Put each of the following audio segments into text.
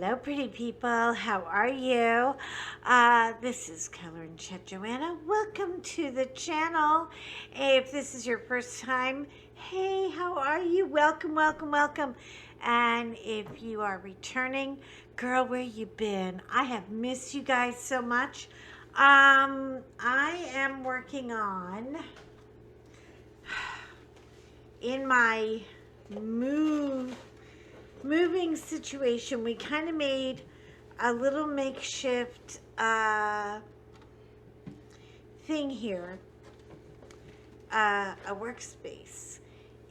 Hello, pretty people. How are you? This is Color and Chat Joanna. Welcome to the channel. If this is your first time, hey, how are you? Welcome, welcome, welcome. And if you are returning, girl, where you been? I have missed you guys so much. I am working on in my moving situation. We kind of made a little makeshift thing here, a workspace.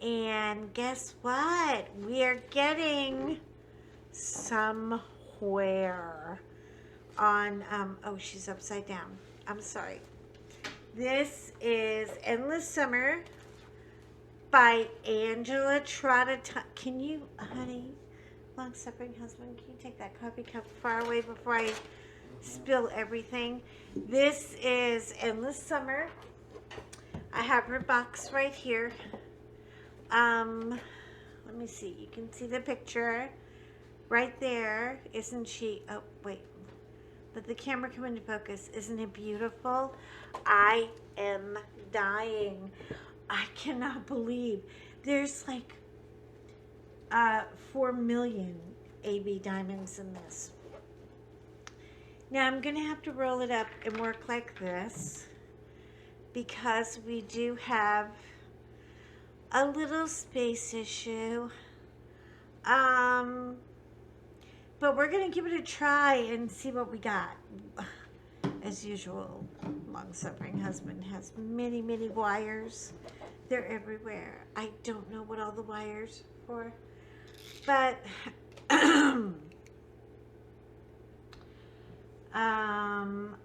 And guess what? We are getting somewhere on, oh, she's upside down. I'm sorry. This is Endless Summer by Angela Trotta. Can you, honey, long-suffering husband, can you take that coffee cup far away before I spill everything? This is Endless Summer. I have her box right here. Let me see. You can see the picture right there. Isn't she? Oh, wait. Let the camera come into focus. Isn't it beautiful? I am dying. I cannot believe there's like 4 million AB diamonds in this. Now I'm gonna have to roll it up and work like this because we do have a little space issue. But we're gonna give it a try and see what we got. As usual, long-suffering husband has many, many wires. They're everywhere. I don't know what all the wires are for, but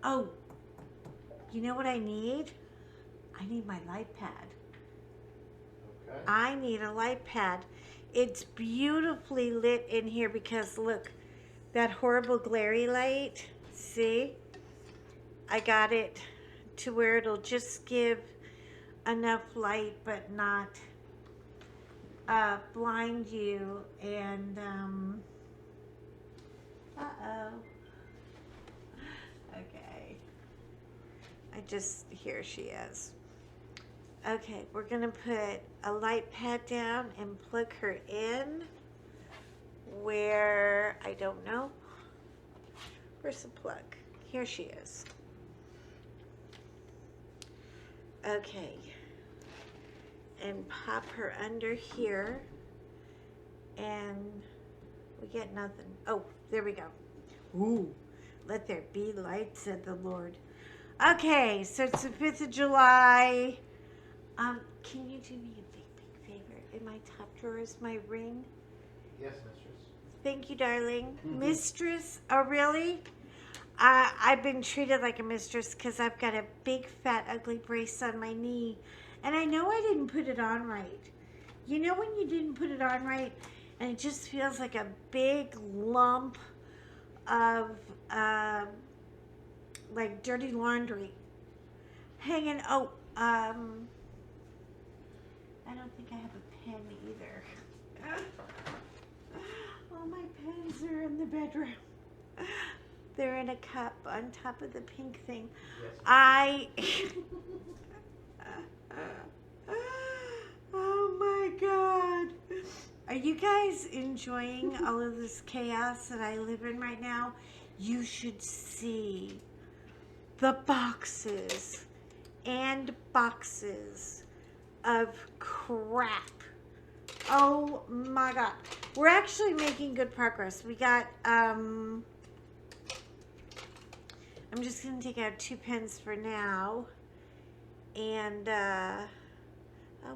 oh, you know what I need? I need my light pad. Okay. I need a light pad. It's beautifully lit in here because look, that horrible glary light. See? I got it to where it'll just give enough light but not blind you. And okay, here she is. Okay, we're gonna put a light pad down and plug her in where, I don't know. Where's the plug? Here she is. Okay, and pop her under here, and we get nothing. Oh, there we go. Ooh, let there be light, said the Lord. Okay, so it's the 5th of July. Can you do me a big, big favor? In my top drawer is my ring. Yes, mistress. Thank you, darling. Mistress? Oh, really? I've been treated like a mistress because I've got a big, fat, ugly brace on my knee. And I know I didn't put it on right. You know when you didn't put it on right and it just feels like a big lump of, like dirty laundry hanging. Oh, I don't think I have a pen either. All my pens are in the bedroom. They're in a cup on top of the pink thing. Yes. Oh my God. Are you guys enjoying all of this chaos that I live in right now? You should see the boxes and boxes of crap. Oh my God. We're actually making good progress. We got, I'm just going to take out 2 pens for now. And, oh,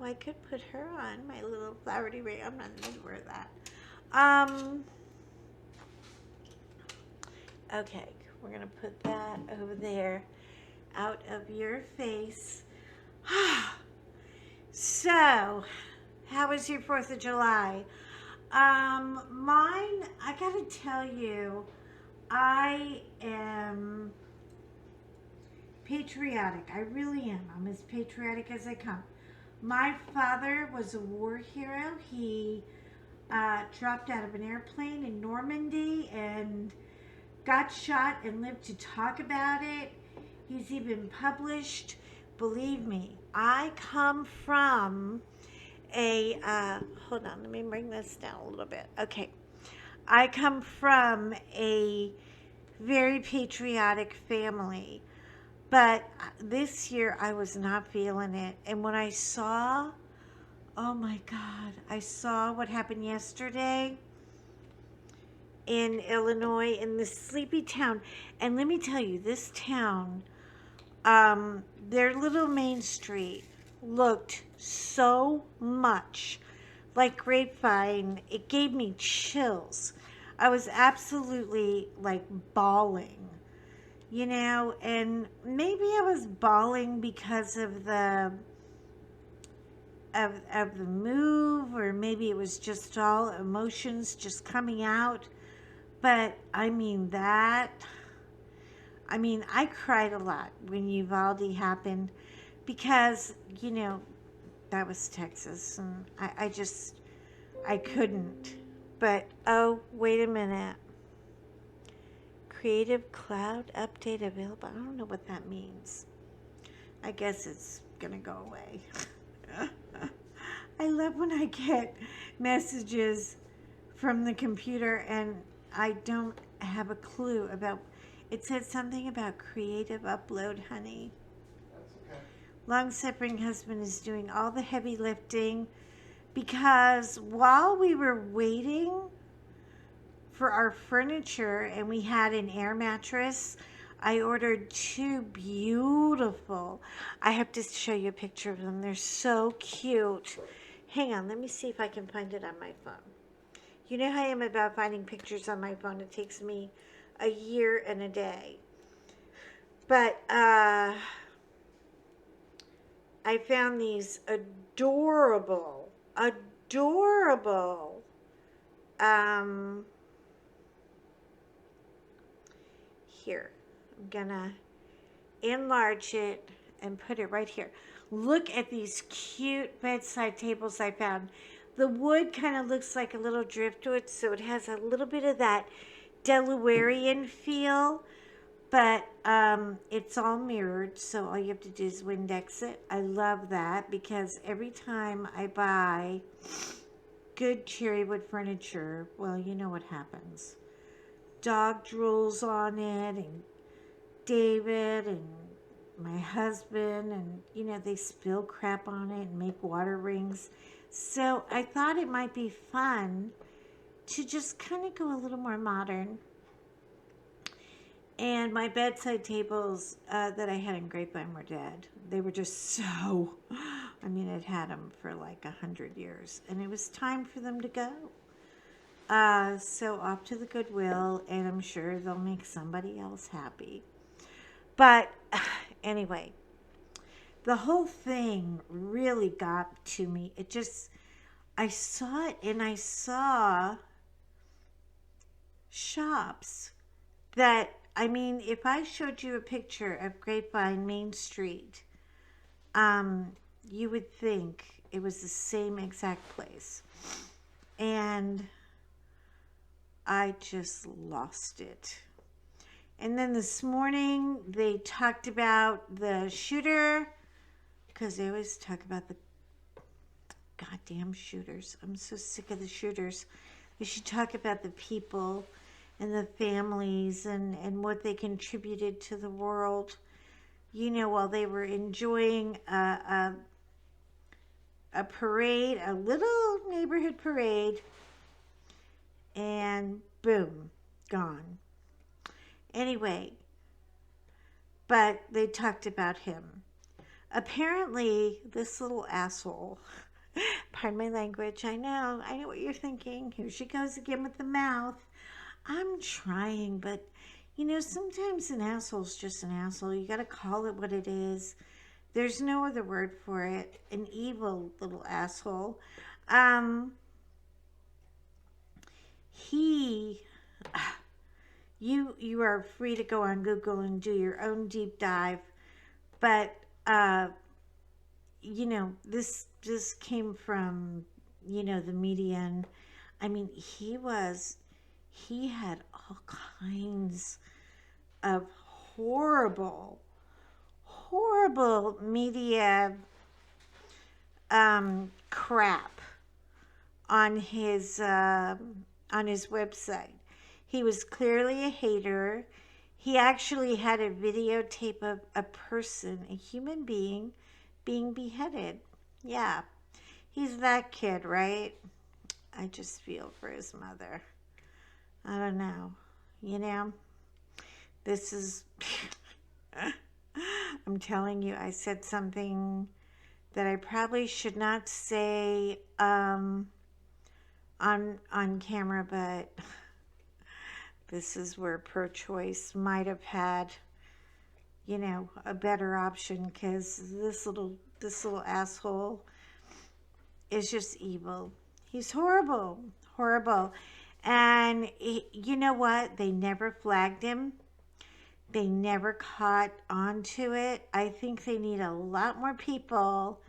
I could put her on my little flowery ring. I'm not going to wear that. Okay, we're going to put that over there out of your face. So, how was your 4th of July? Mine, I got to tell you, I am patriotic. I really am. I'm as patriotic as I come. My father was a war hero. He dropped out of an airplane in Normandy and got shot and lived to talk about it. He's even published. Believe me, I come from a, hold on, let me bring this down a little bit. Okay. I come from a very patriotic family, but this year I was not feeling it. And when I saw, oh my God, I saw what happened yesterday in Illinois in this sleepy town. And let me tell you, this town, their little main street looked so much like Grapevine. It gave me chills. I was absolutely like bawling, and maybe I was bawling because of the move, or maybe it was just all emotions just coming out. But I cried a lot when Uvalde happened because, that was Texas, and I couldn't. But, oh, wait a minute. Creative Cloud update available. I don't know what that means. I guess it's going to go away. I love when I get messages from the computer and I don't have a clue about. It said something about creative upload, honey. That's okay. Long-suffering husband is doing all the heavy lifting because while we were waiting for our furniture and we had an air mattress, I ordered two beautiful. I have to show you a picture of them. They're so cute. Hang on, let me see if I can find it on my phone. You know how I am about finding pictures on my phone. It takes me a year and a day. But I found these adorable, here. I'm gonna enlarge it and put it right here. Look at these cute bedside tables I found. The wood kind of looks like a little driftwood, so it has a little bit of that Delawarean feel, but it's all mirrored, so all you have to do is Windex it. I love that because every time I buy good cherry wood furniture, well, you know what happens. Dog drools on it, and David and my husband, and they spill crap on it and make water rings. So I thought it might be fun to just kind of go a little more modern. And my bedside tables that I had in Grapevine were dead. They were just so, I'd had them for like 100 years. And it was time for them to go. So off to the Goodwill, and I'm sure they'll make somebody else happy. But anyway, the whole thing really got to me. I saw it, and I saw shops that, if I showed you a picture of Grapevine Main Street, you would think it was the same exact place. And I just lost it. And then this morning, they talked about the shooter, because they always talk about the goddamn shooters. I'm so sick of the shooters. They should talk about the people and the families and what they contributed to the world, while they were enjoying a parade, a little neighborhood parade, and boom, gone. Anyway, but they talked about him. Apparently, this little asshole, pardon my language, I know what you're thinking. Here she goes again with the mouth. I'm trying, but sometimes an asshole's just an asshole. You gotta call it what it is. There's no other word for it. An evil little asshole. You are free to go on Google and do your own deep dive, but this came from the media, and he had all kinds of horrible, horrible media crap on his website. He was clearly a hater. He actually had a videotape of a person, a human being beheaded. Yeah, he's that kid, right? I just feel for his mother. I don't know. You know, this is. I'm telling you, I said something that I probably should not say on camera, but this is where pro-choice might have had, you know, a better option, because this little asshole is just evil. He's horrible, horrible. And you know what? They never flagged him. They never caught on to it. I think they need a lot more people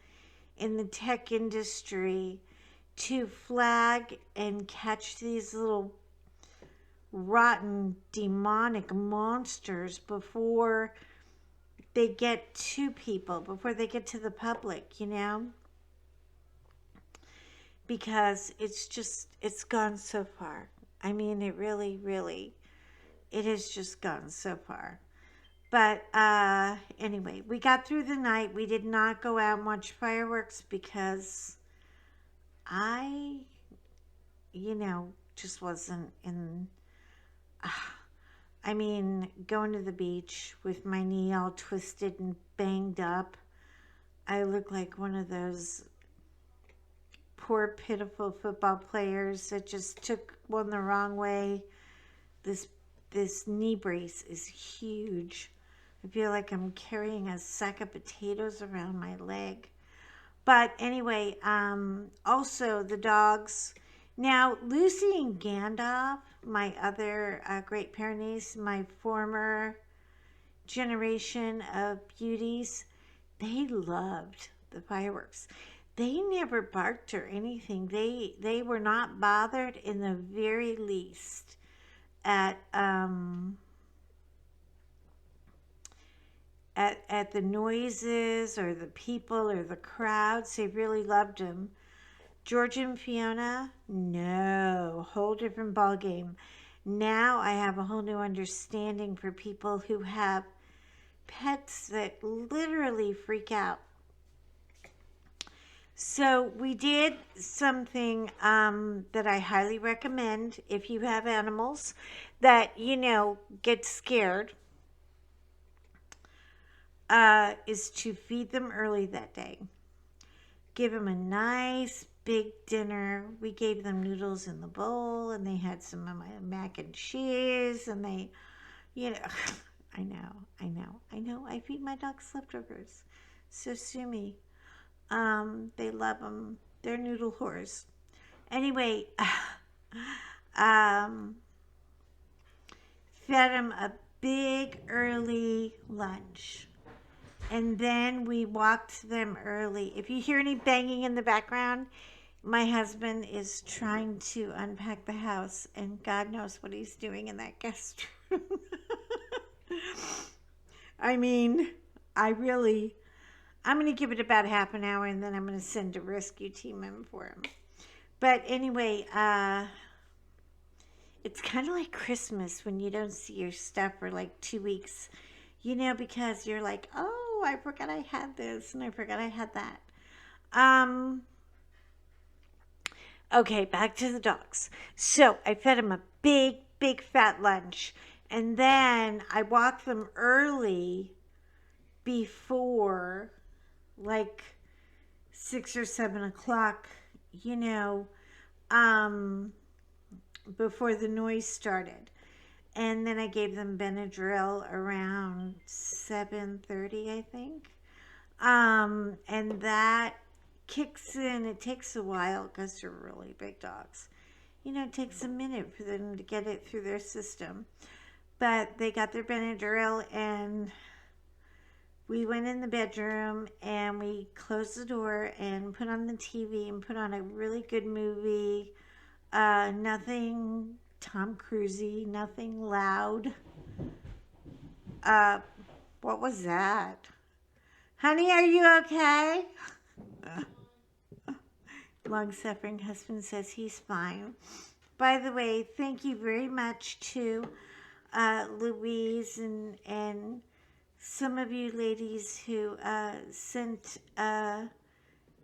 in the tech industry to flag and catch these little rotten demonic monsters before they get to people, before they get to the public, you know? Because it's gone so far. I mean, it really, really, it has just gone so far. But anyway, we got through the night. We did not go out and watch fireworks because I, just wasn't in. I mean, going to the beach with my knee all twisted and banged up, I look like one of those poor, pitiful football players that just took one the wrong way. This this knee brace is huge. I feel like I'm carrying a sack of potatoes around my leg. But anyway, also the dogs. Now, Lucy and Gandalf, my other Great Pyrenees, my former generation of beauties, they loved the fireworks. They never barked or anything. They were not bothered in the very least at at the noises or the people or the crowds. They really loved them. George and Fiona, no, whole different ball game. Now I have a whole new understanding for people who have pets that literally freak out. So we did something that I highly recommend if you have animals that get scared. Is to feed them early that day. Give them a nice big dinner. We gave them noodles in the bowl, and they had some of my mac and cheese, and they, you know, I know. I feed my dogs leftovers. So sue me. They love them. They're noodle whores. Anyway, um, fed them a big early lunch. And then we walked them early. If you hear any banging in the background, my husband is trying to unpack the house, and God knows what he's doing in that guest room. I mean, I'm going to give it about half an hour, and then I'm going to send a rescue team in for him. But anyway, it's kind of like Christmas when you don't see your stuff for like 2 weeks, because you're like, oh, I forgot I had this, and I forgot I had that. Okay, back to the dogs. So I fed them a big, big fat lunch, and then I walked them early before like 6 or 7 o'clock, before the noise started. And then I gave them Benadryl around 7:30, I think. And that kicks in. It takes a while because they're really big dogs. It takes a minute for them to get it through their system. But they got their Benadryl, and we went in the bedroom, and we closed the door and put on the TV and put on a really good movie. Nothing Tom Cruisey, nothing loud. Uh, what was that? Honey, are you okay? Long suffering husband says he's fine. By the way, thank you very much to Louise and some of you ladies who sent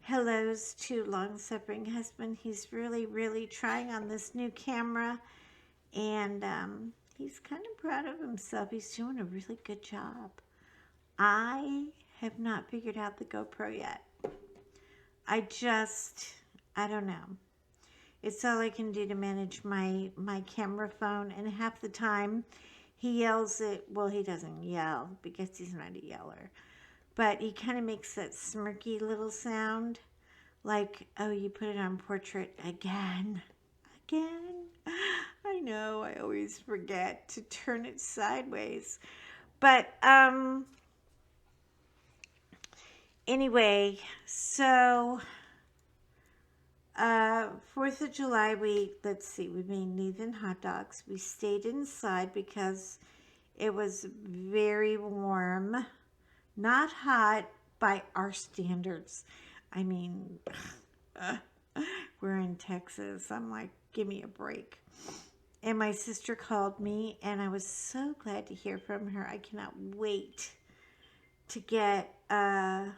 hellos to long suffering husband. He's really, really trying on this new camera, and he's kind of proud of himself. He's doing a really good job. I have not figured out the GoPro yet. I don't know. It's all I can do to manage my camera phone, and half the time he yells it. Well, he doesn't yell because he's not a yeller, but he kind of makes that smirky little sound, like, oh, you put it on portrait again. I know, I always forget to turn it sideways, but anyway, so 4th of July, we made Nathan hot dogs. We stayed inside because it was very warm, not hot by our standards. I mean, we're in Texas. I'm like, give me a break. And my sister called me, and I was so glad to hear from her. I cannot wait to get a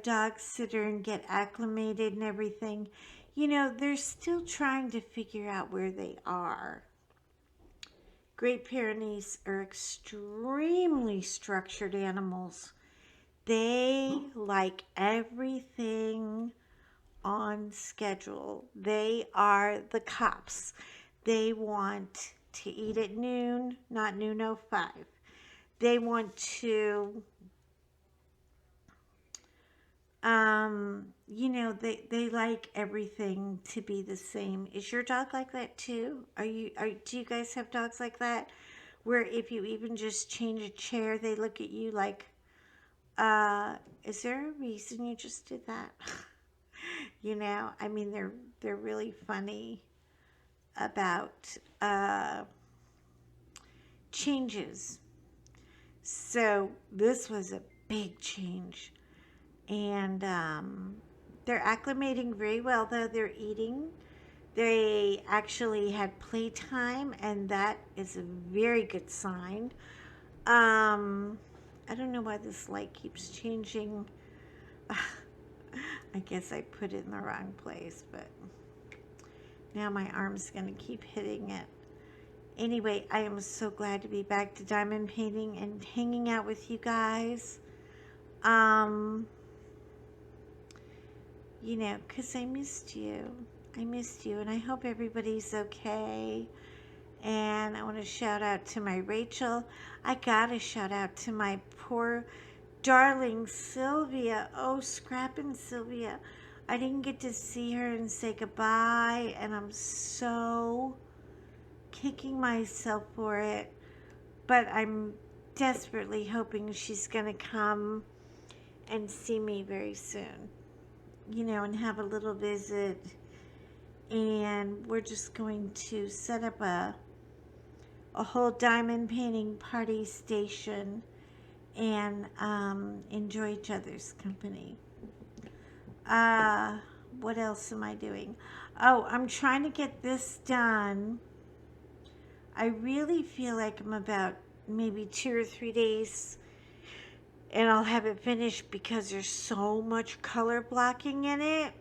dog sitter and get acclimated and everything. You know, they're still trying to figure out where they are. Great Pyrenees are extremely structured animals. They like everything on schedule. They are the cops. They want to eat at noon, not noon 05. They want to you know, they like everything to be the same. Is your dog like that too? Do you guys have dogs like that? Where if you even just change a chair, they look at you like, is there a reason you just did that? You know, I mean, they're really funny about changes. So this was a big change. And they're acclimating very well, though. They're eating. They actually had playtime, and that is a very good sign. I don't know why this light keeps changing. I guess I put it in the wrong place, but now my arm's going to keep hitting it. Anyway, I am so glad to be back to diamond painting and hanging out with you guys. You know, because I missed you. And I hope everybody's okay. And I want to shout out to my Rachel. I got to shout out to my poor darling Sylvia. Oh, Scrappin' Sylvia. I didn't get to see her and say goodbye, and I'm so kicking myself for it. But I'm desperately hoping she's going to come and see me very soon. You know, and have a little visit, and we're just going to set up a whole diamond painting party station and enjoy each other's company. What else am I doing? Oh, I'm trying to get this done. I really feel like I'm about maybe 2 or 3 days and I'll have it finished because there's so much color blocking in it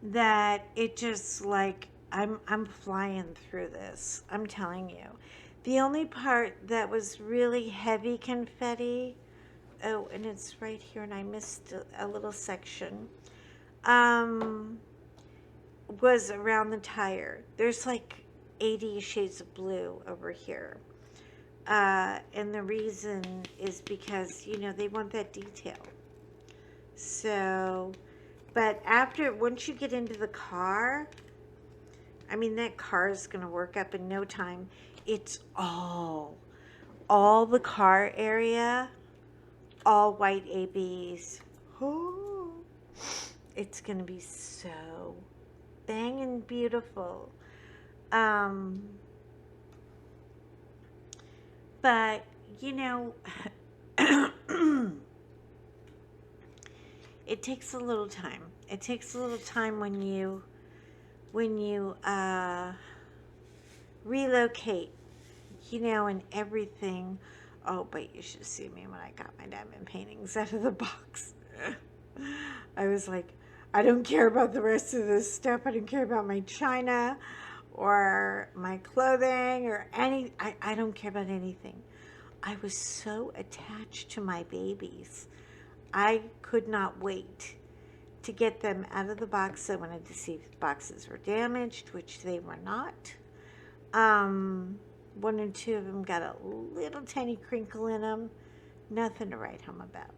that it just like I'm flying through this. I'm telling you. The only part that was really heavy confetti, oh, and it's right here and I missed a little section, was around the tire. There's like 80 shades of blue over here. And the reason is because, you know, they want that detail. So, but once you get into the car, I mean, that car is going to work up in no time. It's all the car area, all white ABs. Oh, it's going to be so banging beautiful. But you know, it takes a little time. It takes a little time when you relocate, and everything. Oh, but you should see me when I got my diamond paintings out of the box. I was like, I don't care about the rest of this stuff. I don't care about my china or my clothing or I don't care about anything. I was so attached to my babies. I could not wait to get them out of the box. I wanted to see if the boxes were damaged, which they were not. One or two of them got a little tiny crinkle in them. Nothing to write home about,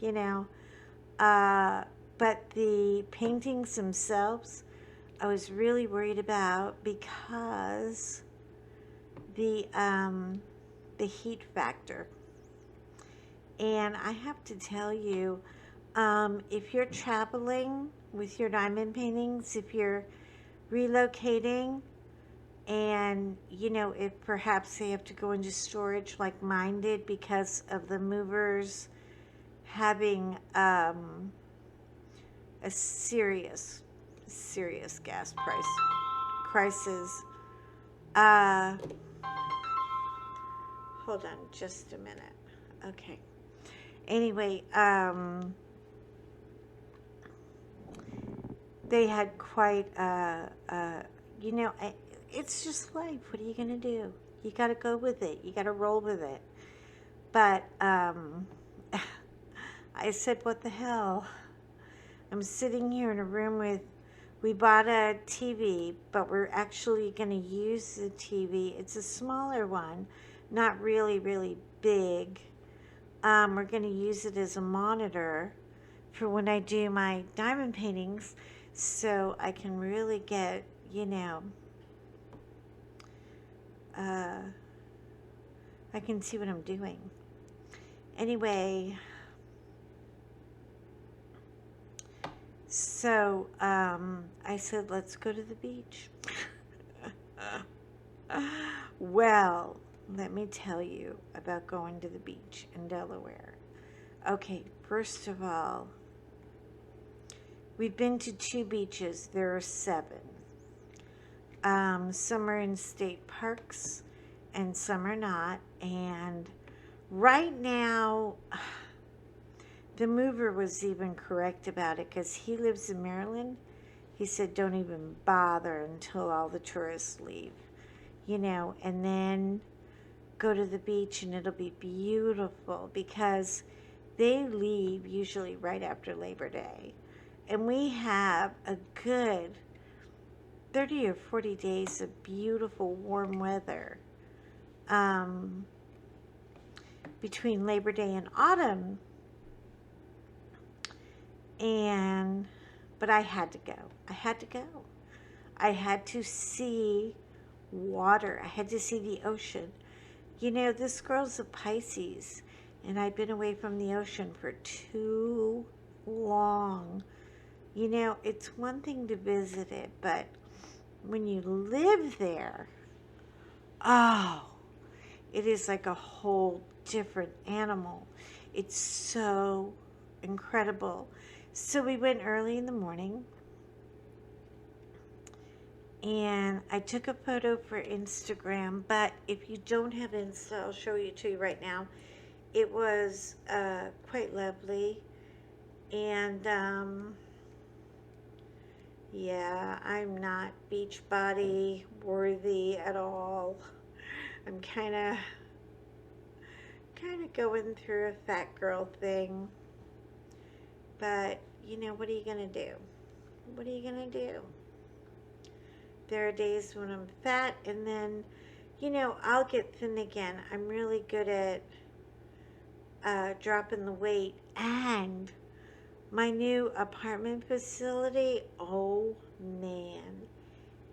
you know. But the paintings themselves, I was really worried about because the heat factor. And I have to tell you, if you're traveling with your diamond paintings, if you're relocating, and if perhaps they have to go into storage like mine did because of the movers having a serious gas price crisis. Hold on just a minute. Okay. Anyway, they had quite it's just life. What are you going to do? You got to go with it. You got to roll with it. But I said, what the hell? I'm sitting here in a room we bought a TV, but we're actually going to use the TV. It's a smaller one, not really, really big. We're going to use it as a monitor for when I do my diamond paintings, so I can really get, I can see what I'm doing. Anyway, so I said, let's go to the beach. Well, let me tell you about going to the beach in Delaware. Okay, first of all, we've been to 2 beaches. There are 7. Some are in state parks and some are not. And right now, the mover was even correct about it because he lives in Maryland. He said, don't even bother until all the tourists leave, and then go to the beach and it'll be beautiful because they leave usually right after Labor Day. And we have a good 30 or 40 days of beautiful warm weather between Labor Day and autumn. But I had to go. I had to go. I had to see water. I had to see the ocean. This girl's a Pisces, and I've been away from the ocean for too long. It's one thing to visit it, but when you live there, oh, it is like a whole different animal. It's so incredible. So we went early in the morning, and I took a photo for Instagram, but if you don't have Insta, I'll show you to you right now. It was quite lovely, and yeah, I'm not beach body worthy at all. I'm kind of going through a fat girl thing, but what are you gonna do? What are you gonna do? There are days when I'm fat, and then I'll get thin again. I'm really good at dropping the weight. And my new apartment facility, oh man,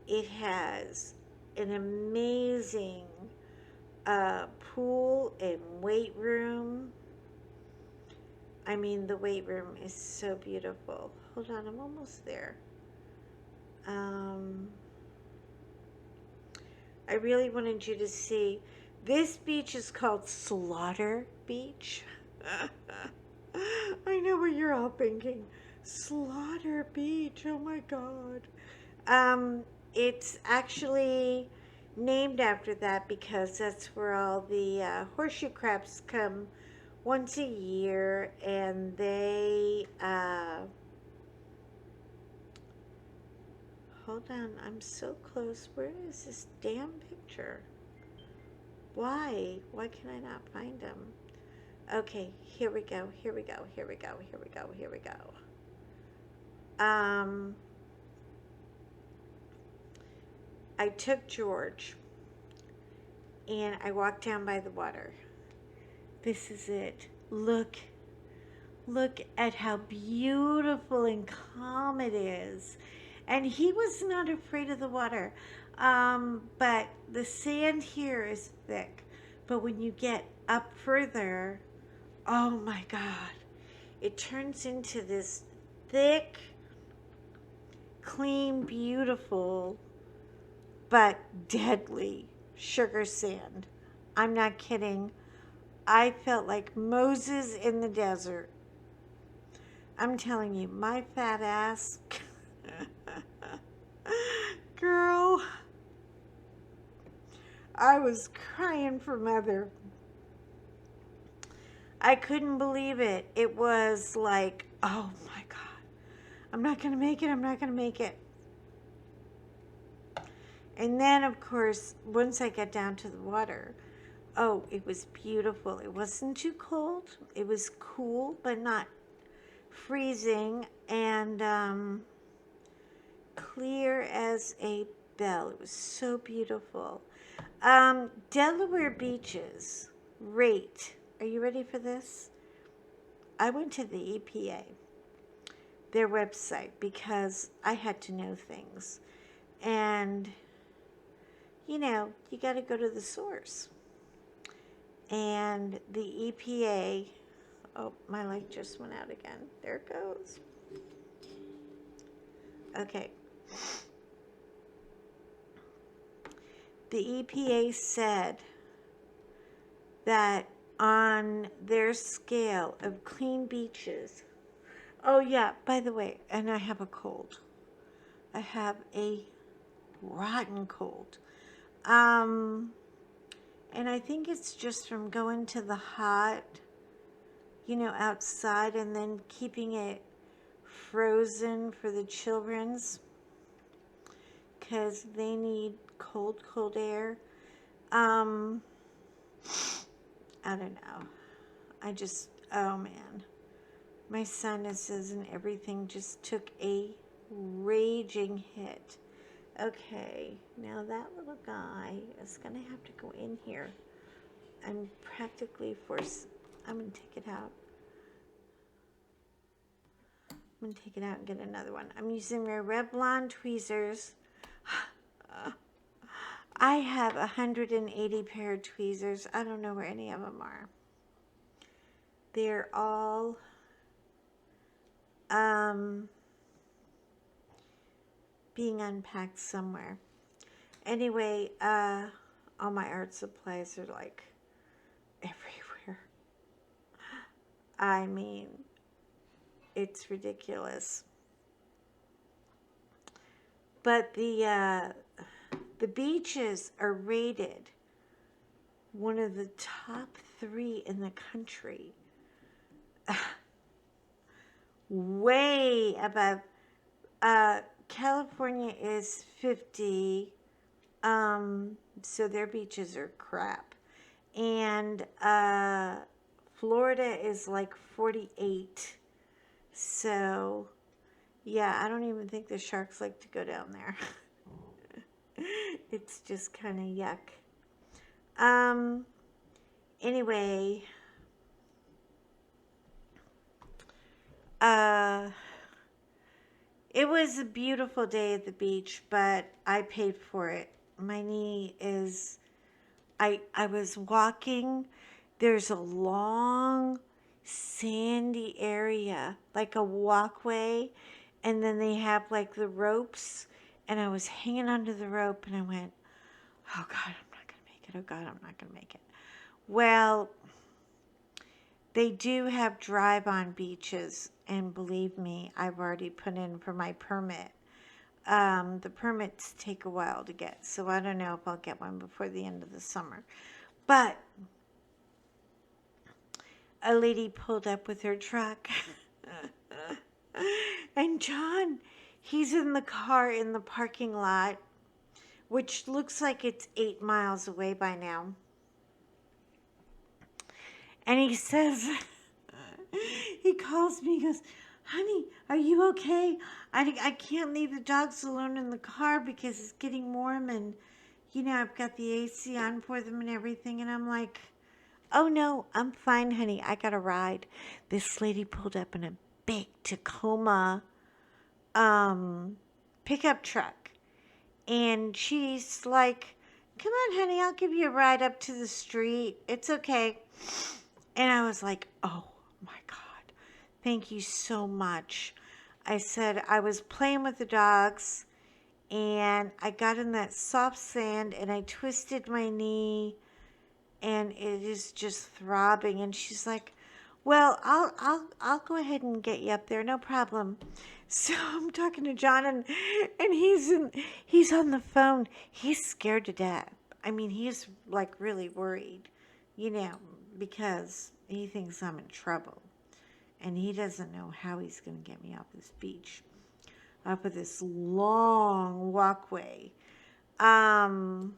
it has an amazing pool and weight room. I mean, the weight room is so beautiful. Hold on, I'm almost there. Um, I really wanted you to see. This beach is called Slaughter Beach. I know what you're all thinking. Slaughter Beach. Oh my God. Um, it's actually named after that because that's where all the horseshoe crabs come once a year, and they hold on, I'm so close. Where is this damn picture? Why can I not find them? Okay, here we go. Here we go. Here we go. Here we go. Here we go. I took George and I walked down by the water. This is it. Look at how beautiful and calm it is. And he was not afraid of the water. But the sand here is thick. But when you get up further, oh my God, it turns into this thick, clean, beautiful, but deadly sugar sand. I'm not kidding. I felt like Moses in the desert. I'm telling you, my fat ass, girl, I was crying for mother. I couldn't believe it. It was like, oh my God, I'm not going to make it. I'm not going to make it. And then, of course, once I got down to the water, oh, it was beautiful. It wasn't too cold. It was cool, but not freezing, and clear as a bell. It was so beautiful. Delaware beaches rate. Are you ready for this? I went to the EPA, their website, because I had to know things. And, you know, you got to go to the source. And the EPA, oh, my light just went out again. There it goes. Okay. The EPA said that on their scale of clean beaches, oh yeah, by the way, and I have a cold. I have a rotten cold. And I think it's just from going to the hot, you know, outside and then keeping it frozen for the children's because they need cold air. I don't know. Oh man. My sinuses and everything just took a raging hit. Okay, now that little guy is going to have to go in here. I'm practically forced. I'm going to take it out. I'm going to take it out and get another one. I'm using my Revlon tweezers. I have 180 pair of tweezers. I don't know where any of them are. They're all being unpacked somewhere. Anyway, all my art supplies are like everywhere. I mean, it's ridiculous. But the beaches are rated one of the top 3 in the country. Way above. California is 50, so their beaches are crap. And Florida is like 48. So, yeah, I don't even think the sharks like to go down there. It's just kind of yuck. Anyway, it was a beautiful day at the beach, but I paid for it. My knee is, I was walking, there's a long sandy area, like a walkway, and then they have like the ropes, and I was hanging onto the rope, and I went, oh God, I'm not going to make it. Oh God, I'm not going to make it. Well, they do have drive-on beaches, and believe me, I've already put in for my permit. The permits take a while to get, so I don't know if I'll get one before the end of the summer. But a lady pulled up with her truck, and John, he's in the car in the parking lot, which looks like it's 8 miles away by now. And he says, he calls me, he goes, honey, are you okay? I can't leave the dogs alone in the car because it's getting warm, and, I've got the AC on for them and everything. And I'm like, oh no, I'm fine, honey. I got a ride. This lady pulled up in a big Tacoma pickup truck. And she's like, come on, honey, I'll give you a ride up to the street. It's okay. And I was like, oh my God, thank you so much. I said, I was playing with the dogs, and I got in that soft sand, and I twisted my knee, and it is just throbbing. And she's like, well, I'll go ahead and get you up there, no problem. So I'm talking to John, and he's on the phone. He's scared to death. I mean, he's like really worried, because he thinks I'm in trouble, and he doesn't know how he's going to get me off this beach, up of this long walkway. And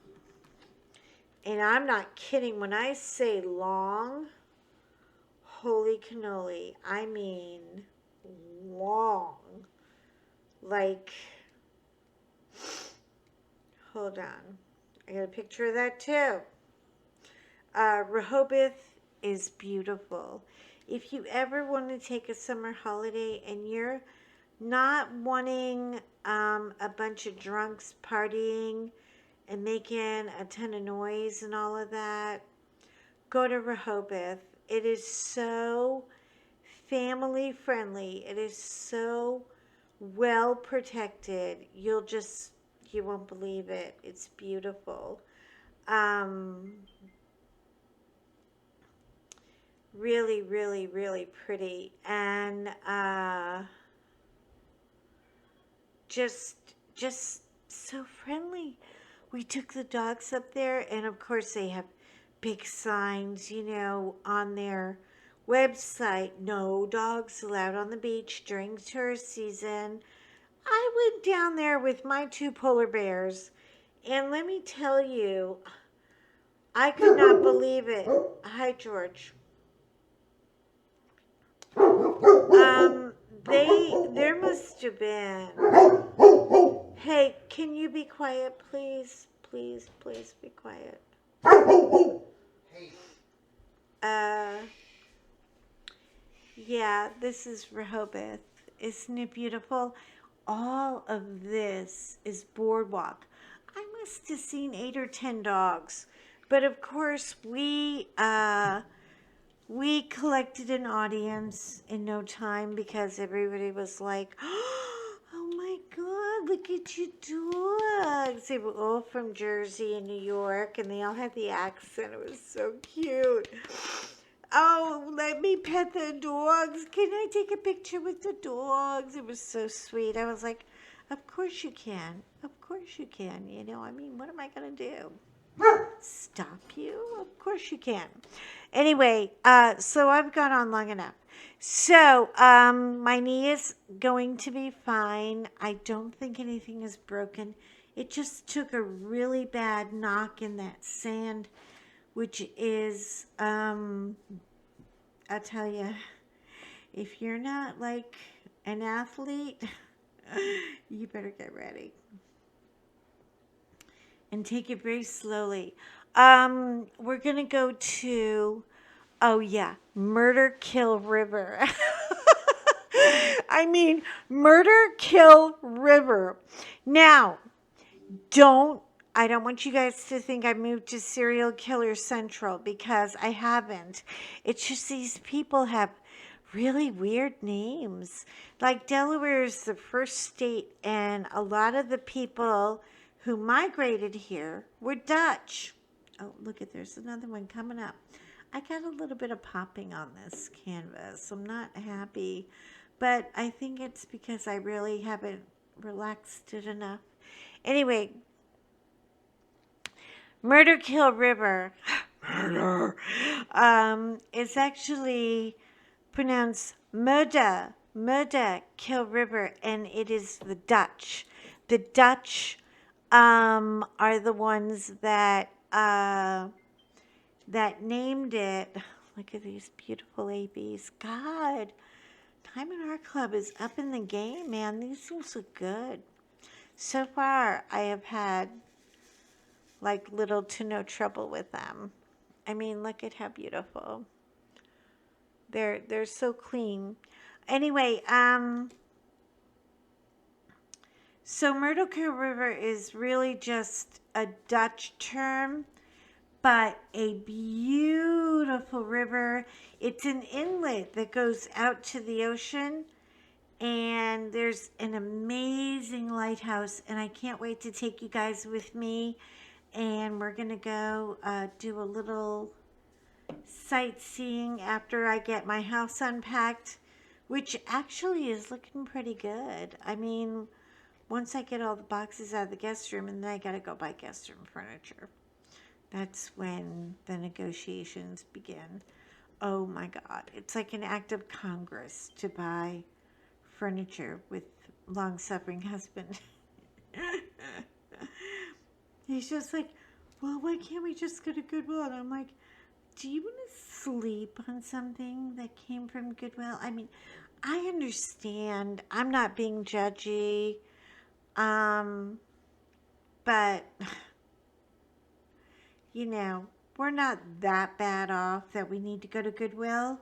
I'm not kidding when I say long. Holy cannoli, I mean long. Like, hold on. I got a picture of that too. Rehoboth is beautiful. If you ever want to take a summer holiday and you're not wanting a bunch of drunks partying and making a ton of noise and all of that, go to Rehoboth. It is so family friendly. It is so well protected. You won't believe it. It's beautiful. Really, really, really pretty. And just so friendly. We took the dogs up there, and of course they have big signs, on their website, no dogs allowed on the beach during tourist season. I went down there with my 2 polar bears, and let me tell you, I could not believe it. Hi, George. There must have been. Hey, can you be quiet, please? Please, please be quiet. Yeah, this is Rehoboth. Isn't it beautiful? All of this is boardwalk. I must have seen 8 or 10 dogs. But of course, we collected an audience in no time because everybody was like, oh my God, look at your dogs. They were all from Jersey and New York, and they all had the accent. It was so cute. Oh, let me pet the dogs. Can I take a picture with the dogs? It was so sweet. I was like, of course you can. Of course you can. I mean, what am I going to do? Stop you? Of course you can. Anyway, so I've gone on long enough. So, my knee is going to be fine. I don't think anything is broken. It just took a really bad knock in that sand, which is, I'll tell you, if you're not like an athlete, you better get ready. And take it very slowly. We're going to go to, Murder Kill River. I mean, Murder Kill River. Now, I don't want you guys to think I moved to Serial Killer Central, because I haven't. It's just these people have really weird names. Like Delaware is the first state, and a lot of the people who migrated here were Dutch. Oh, look at there's another one coming up. I got a little bit of popping on this canvas. I'm not happy, but I think it's because I really haven't relaxed it enough. Anyway, Murder Kill River. Murder. It's actually pronounced Murder Kill River, and it is the Dutch. The Dutch are the ones that that named it. Look at these beautiful ABs. God, Time in Art Club is up in the game, man. These things look good. So far, I have had like little to no trouble with them. I mean, look at how beautiful. They're so clean. Anyway, so Myrtle River is really just a Dutch term, but a beautiful river. It's an inlet that goes out to the ocean, and there's an amazing lighthouse, and I can't wait to take you guys with me, and we're gonna go do a little sightseeing after I get my house unpacked, which actually is looking pretty good. I mean, once I get all the boxes out of the guest room, and then I gotta go buy guest room furniture. That's when the negotiations begin. Oh my God, it's like an act of Congress to buy furniture with long-suffering husband. He's just like, well, why can't we just go to Goodwill? And I'm like, do you want to sleep on something that came from Goodwill? I mean, I understand. I'm not being judgy. But, you know, we're not that bad off that we need to go to Goodwill.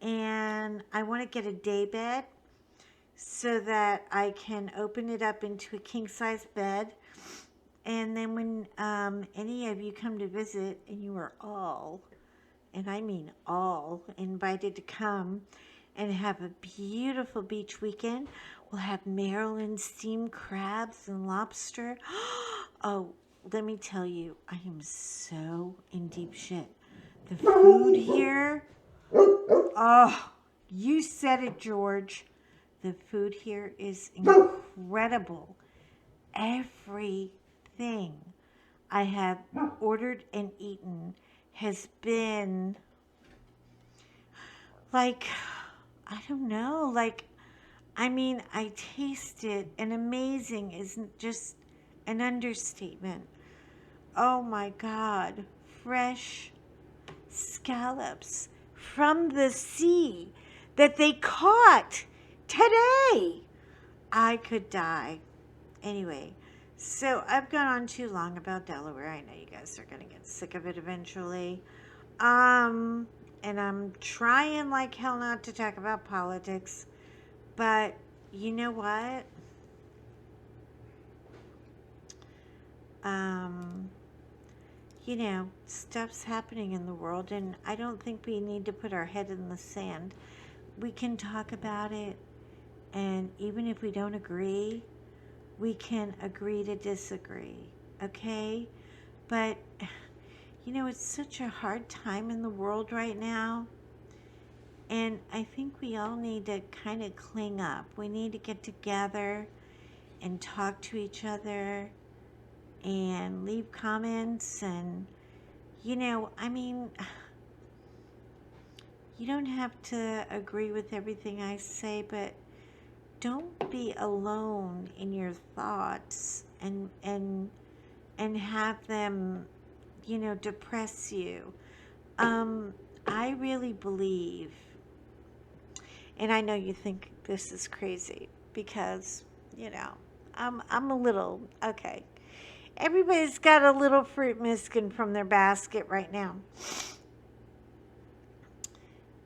And I want to get a day bed so that I can open it up into a king-size bed. And then when any of you come to visit, and you are all, and I mean all, invited to come and have a beautiful beach weekend. We'll have Maryland steamed crabs and lobster. Oh, let me tell you, I am so in deep shit. The food here, oh, you said it, George. The food here is incredible. Everything I have ordered and eaten has been like, I don't know, like, I mean, I tasted, and amazing isn't just an understatement. Oh my God, fresh scallops from the sea that they caught today. I could die. Anyway, so I've gone on too long about Delaware. I know you guys are going to get sick of it eventually. And I'm trying like hell not to talk about politics. But you know what? You know, stuff's happening in the world, and I don't think we need to put our head in the sand. We can talk about it, and even if we don't agree, we can agree to disagree, okay? But, you know, it's such a hard time in the world right now. And I think we all need to kind of cling up. We need to get together and talk to each other and leave comments. And, you know, I mean, you don't have to agree with everything I say, but don't be alone in your thoughts and have them, you know, depress you. I really believe, and I know you think this is crazy because, you know, I'm a little, okay. Everybody's got a little fruit missing from their basket right now.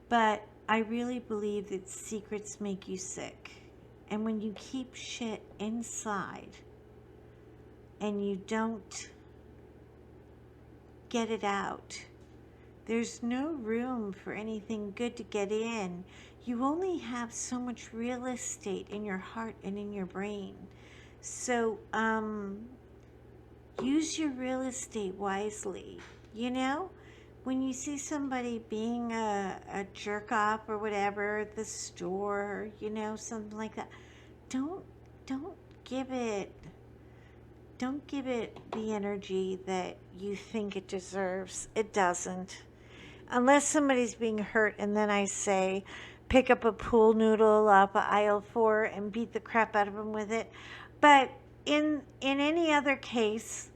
But I really believe that secrets make you sick. And when you keep shit inside and you don't get it out, there's no room for anything good to get in. You only have so much real estate in your heart and in your brain. So, use your real estate wisely. You know, when you see somebody being a jerk off or whatever at the store, something like that, don't don't give it don't give it the energy that you think it deserves. It doesn't. Unless somebody's being hurt, and then I say, pick up a pool noodle off of aisle 4 and beat the crap out of them with it. But in any other case,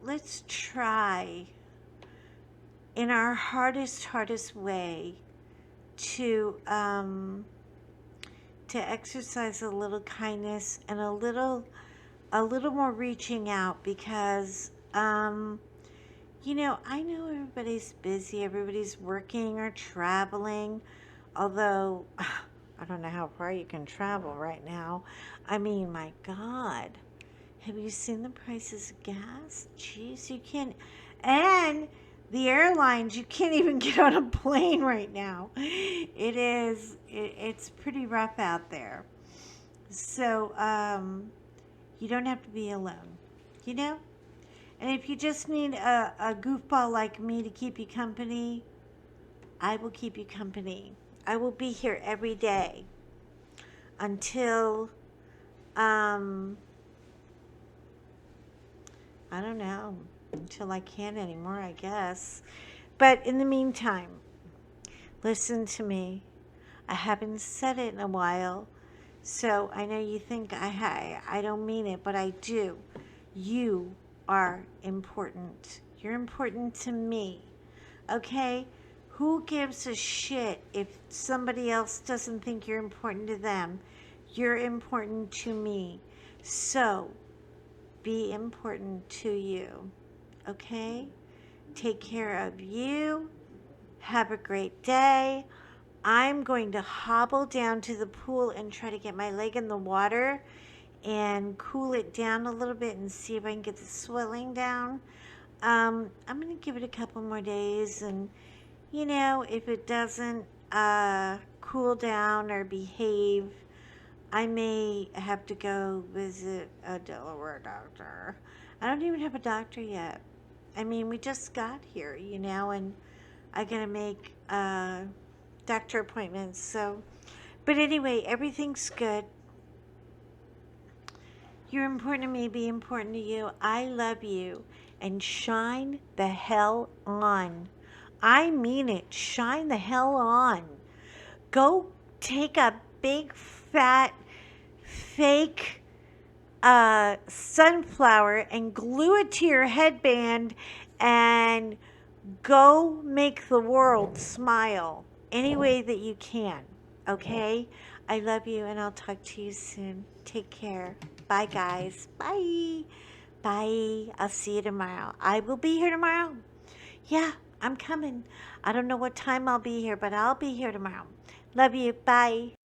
let's try in our hardest way to exercise a little kindness and a little more reaching out, because I know everybody's busy, everybody's working or traveling, although I don't know how far you can travel right now. I mean, my God, have you seen the prices of gas? Jeez, you can't, and the airlines, you can't even get on a plane right now. It's pretty rough out there. So, you don't have to be alone, you know? And if you just need a goofball like me to keep you company, I will keep you company. I will be here every day until, I don't know, until I can't anymore, I guess. But in the meantime, listen to me. I haven't said it in a while, so I know you think I don't mean it, but I do. You are important. You're important to me. Okay? Who gives a shit if somebody else doesn't think you're important to them? You're important to me. So, be important to you. Okay? Take care of you. Have a great day. I'm going to hobble down to the pool and try to get my leg in the water and cool it down a little bit and see if I can get the swelling down. I'm going to give it a couple more days, and if it doesn't cool down or behave, I may have to go visit a Delaware doctor. I don't even have a doctor yet. I mean, we just got here, and I got to make doctor appointments. So, but anyway, everything's good. You're important to me, be important to you. I love you. And shine the hell on. I mean it. Shine the hell on. Go take a big, fat, fake sunflower and glue it to your headband and go make the world smile any way that you can. Okay? I love you, and I'll talk to you soon. Take care. Bye, guys. Bye. Bye. I'll see you tomorrow. I will be here tomorrow. Yeah, I'm coming. I don't know what time I'll be here, but I'll be here tomorrow. Love you. Bye.